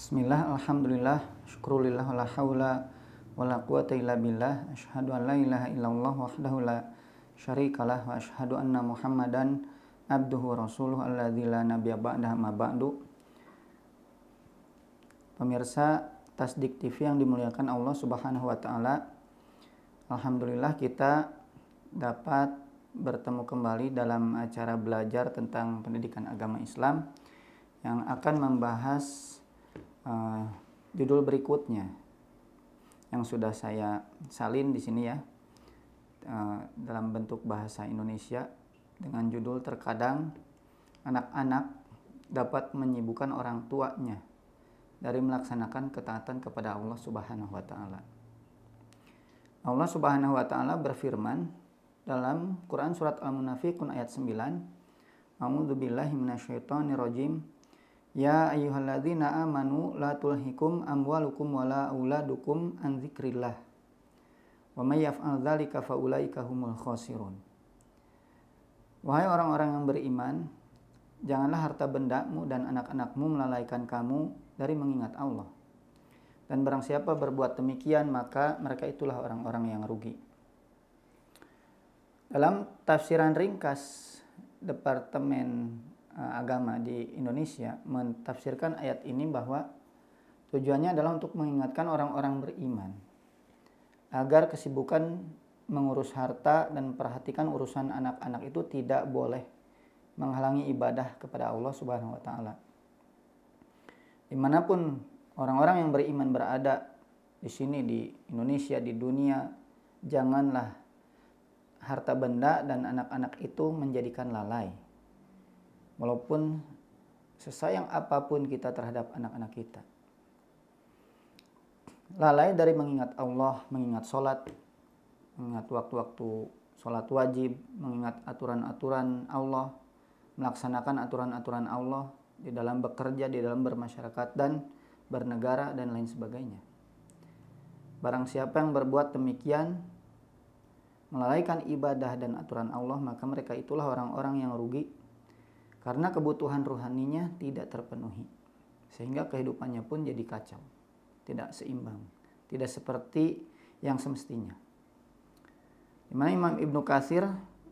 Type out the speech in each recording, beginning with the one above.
Bismillah, alhamdulillah, syukrulillah, wala hawla wala quwata illa billah. Asyhadu an la ilaha illallah wahdahu la syarikalah wa asyhadu anna Muhammadan abduhu wa rasuluh alladzi la nabiyya ba'dahu ma ba'du. Pemirsa Tasdik TV yang dimuliakan Allah Subhanahu wa taala. Alhamdulillah kita dapat bertemu kembali dalam acara belajar tentang pendidikan agama Islam yang akan membahas judul berikutnya yang sudah saya salin di sini ya, dalam bentuk bahasa Indonesia dengan judul terkadang anak-anak dapat menyibukkan orang tuanya dari melaksanakan ketaatan kepada Allah Subhanahu wa taala. Allah Subhanahu wa taala berfirman dalam Quran surat Al-Munafiqun ayat 9, A'udzubillahi minasyaitonirrajim. Ya ayyuhalladzina amanu la tulhikum amwalukum wala auladukum an dzikrillah. Wa may yaf'al dzalika faulaika humul khasirun. Wahai orang-orang yang beriman, janganlah harta bendamu dan anak-anakmu melalaikan kamu dari mengingat Allah. Dan barang siapa berbuat demikian, maka mereka itulah orang-orang yang rugi. Dalam tafsiran ringkas Departemen Agama di Indonesia mentafsirkan ayat ini bahwa tujuannya adalah untuk mengingatkan orang-orang beriman agar kesibukan mengurus harta dan perhatikan urusan anak-anak itu tidak boleh menghalangi ibadah kepada Allah Subhanahu wa taala. Dimanapun orang-orang yang beriman berada, di sini di Indonesia, di dunia, janganlah harta benda dan anak-anak itu menjadikan lalai. Walaupun sesayang apapun kita terhadap anak-anak kita. Lalai dari mengingat Allah, mengingat sholat, mengingat waktu-waktu sholat wajib, mengingat aturan-aturan Allah, melaksanakan aturan-aturan Allah di dalam bekerja, di dalam bermasyarakat dan bernegara dan lain sebagainya. Barang siapa yang berbuat demikian, melalaikan ibadah dan aturan Allah, maka mereka itulah orang-orang yang rugi. Karena kebutuhan rohaninya tidak terpenuhi. Sehingga kehidupannya pun jadi kacau. Tidak seimbang. Tidak seperti yang semestinya. Di mana Imam Ibnu Katsir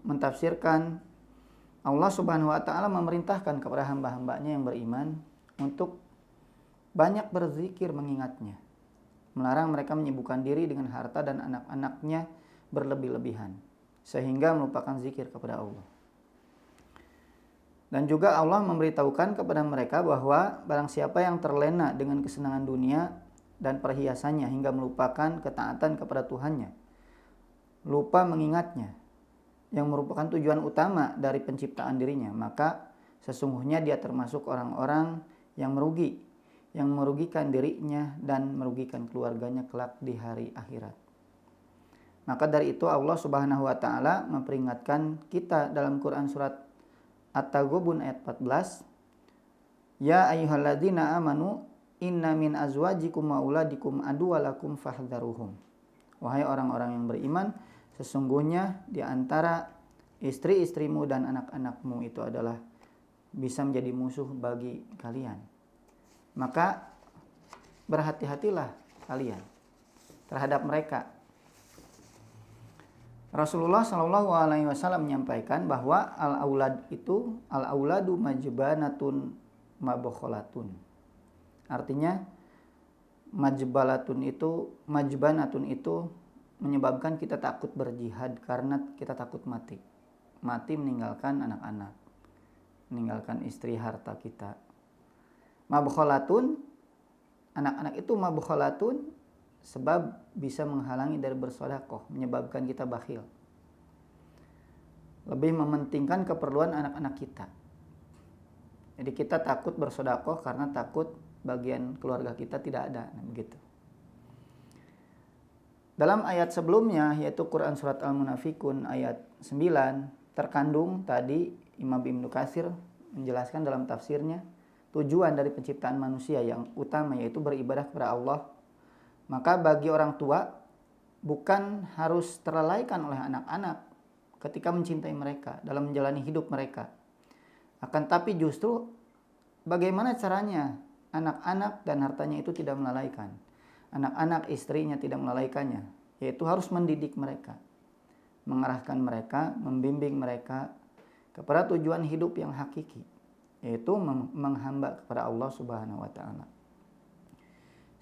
mentafsirkan Allah Subhanahu wa taala memerintahkan kepada hamba-hambanya yang beriman untuk banyak berzikir mengingatnya. Melarang mereka menyibukkan diri dengan harta dan anak-anaknya berlebih-lebihan. Sehingga melupakan zikir kepada Allah. Dan juga Allah memberitahukan kepada mereka bahwa barang siapa yang terlena dengan kesenangan dunia dan perhiasannya hingga melupakan ketaatan kepada Tuhannya, lupa mengingatnya, yang merupakan tujuan utama dari penciptaan dirinya, maka sesungguhnya dia termasuk orang-orang yang merugi, yang merugikan dirinya dan merugikan keluarganya kelak di hari akhirat. Maka dari itu Allah Subhanahu wa taala memperingatkan kita dalam Quran surat At-Taghabun ayat 14. Ya ayyuhalladzina amanu inna min azwajikum wa auladikum aduwwalakum fahdharuhum. Wahai orang-orang yang beriman, sesungguhnya di antara istri-istrimu dan anak-anakmu itu adalah bisa menjadi musuh bagi kalian. Maka berhati-hatilah kalian terhadap mereka. Rasulullah Shallallahu Alaihi Wasallam menyampaikan bahwa al-auladu majbanatun mabokholatun. Artinya majbanatun itu menyebabkan kita takut berjihad karena kita takut mati meninggalkan anak-anak, meninggalkan istri, harta kita. Mabokholatun, anak-anak itu mabokholatun sebab bisa menghalangi dari bersedekah, menyebabkan kita bakhil. Lebih mementingkan keperluan anak-anak kita. Jadi kita takut bersedekah karena takut bagian keluarga kita tidak ada, begitu. Dalam ayat sebelumnya yaitu Quran surat Al-Munafiqun ayat 9 terkandung tadi Imam Ibnu Katsir menjelaskan dalam tafsirnya tujuan dari penciptaan manusia yang utama yaitu beribadah kepada Allah. Maka bagi orang tua bukan harus terlalaikan oleh anak-anak ketika mencintai mereka dalam menjalani hidup mereka. Akan tapi justru bagaimana caranya anak-anak dan hartanya itu tidak melalaikan. Anak-anak, istrinya tidak melalaikannya, yaitu harus mendidik mereka, mengarahkan mereka, membimbing mereka kepada tujuan hidup yang hakiki, yaitu menghamba kepada Allah Subhanahu wa taala.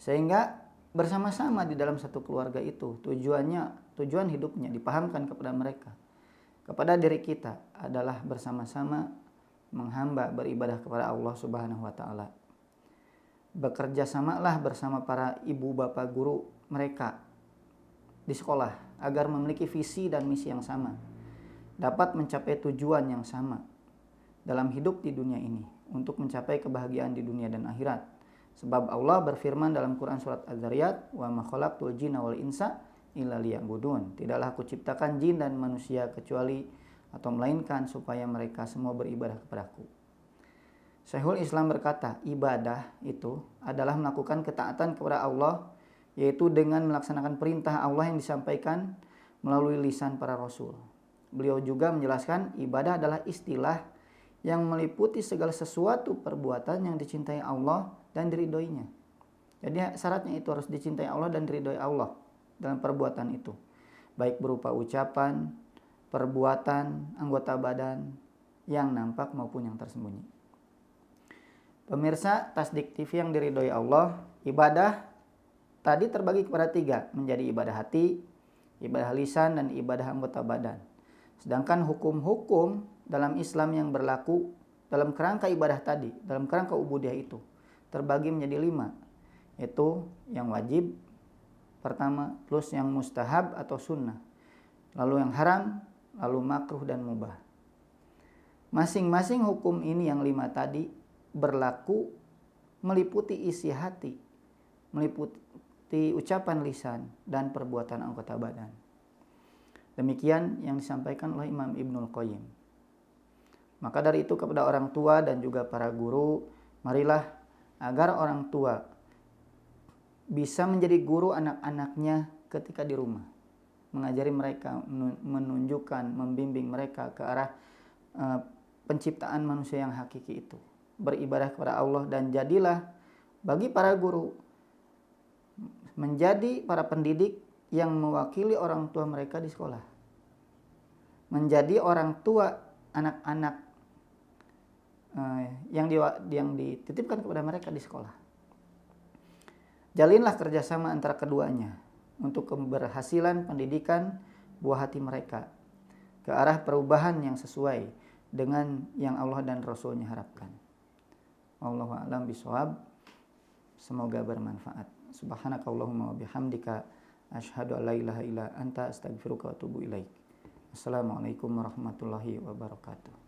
Sehingga bersama-sama di dalam satu keluarga itu tujuan hidupnya dipahamkan kepada mereka. Kepada diri kita adalah bersama-sama menghamba, beribadah kepada Allah Subhanahu wa taala. Bekerja samalah bersama para ibu bapak guru mereka di sekolah agar memiliki visi dan misi yang sama, dapat mencapai tujuan yang sama dalam hidup di dunia ini untuk mencapai kebahagiaan di dunia dan akhirat. Sebab Allah berfirman dalam Quran surat Az-Zariyat, "Wa ma khalaqtul jinna wal insa illa liya'budun." Tidaklah aku ciptakan jin dan manusia kecuali atau melainkan supaya mereka semua beribadah kepadaku. Syekhul Islam berkata, ibadah itu adalah melakukan ketaatan kepada Allah, yaitu dengan melaksanakan perintah Allah yang disampaikan melalui lisan para rasul. Beliau juga menjelaskan ibadah adalah istilah yang meliputi segala sesuatu perbuatan yang dicintai Allah dan diridhoinya. Jadi syaratnya itu harus dicintai Allah dan diridhoi Allah dalam perbuatan itu, baik berupa ucapan, perbuatan, anggota badan yang nampak maupun yang tersembunyi. Pemirsa Tasdik TV yang diridhoi Allah, ibadah tadi terbagi kepada 3, menjadi ibadah hati, ibadah lisan, dan ibadah anggota badan. Sedangkan hukum-hukum dalam Islam yang berlaku dalam kerangka ibadah tadi, dalam kerangka ubudiyah itu, terbagi menjadi 5, yaitu yang wajib pertama, plus yang mustahab atau sunnah, lalu yang haram, lalu makruh dan mubah. Masing-masing hukum ini yang 5 tadi berlaku meliputi isi hati, meliputi ucapan lisan dan perbuatan anggota badan. Demikian yang disampaikan oleh Imam Ibnul Qayyim. Maka dari itu kepada orang tua dan juga para guru, marilah agar orang tua bisa menjadi guru anak-anaknya ketika di rumah, mengajari mereka, menunjukkan, membimbing mereka ke arah penciptaan manusia yang hakiki itu, beribadah kepada Allah. Dan jadilah bagi para guru menjadi para pendidik yang mewakili orang tua mereka di sekolah, menjadi orang tua anak-anak yang dititipkan kepada mereka di sekolah. Jalinlah kerjasama antara keduanya untuk keberhasilan pendidikan buah hati mereka ke arah perubahan yang sesuai dengan yang Allah dan Rasul-Nya harapkan. Wallahu a'lam bishawab. Semoga bermanfaat. Subhanakallahumma wa bihamdika asyhadu an la ilaha illa anta astaghfiruka wa atubu ilaik. Assalamualaikum warahmatullahi wabarakatuh.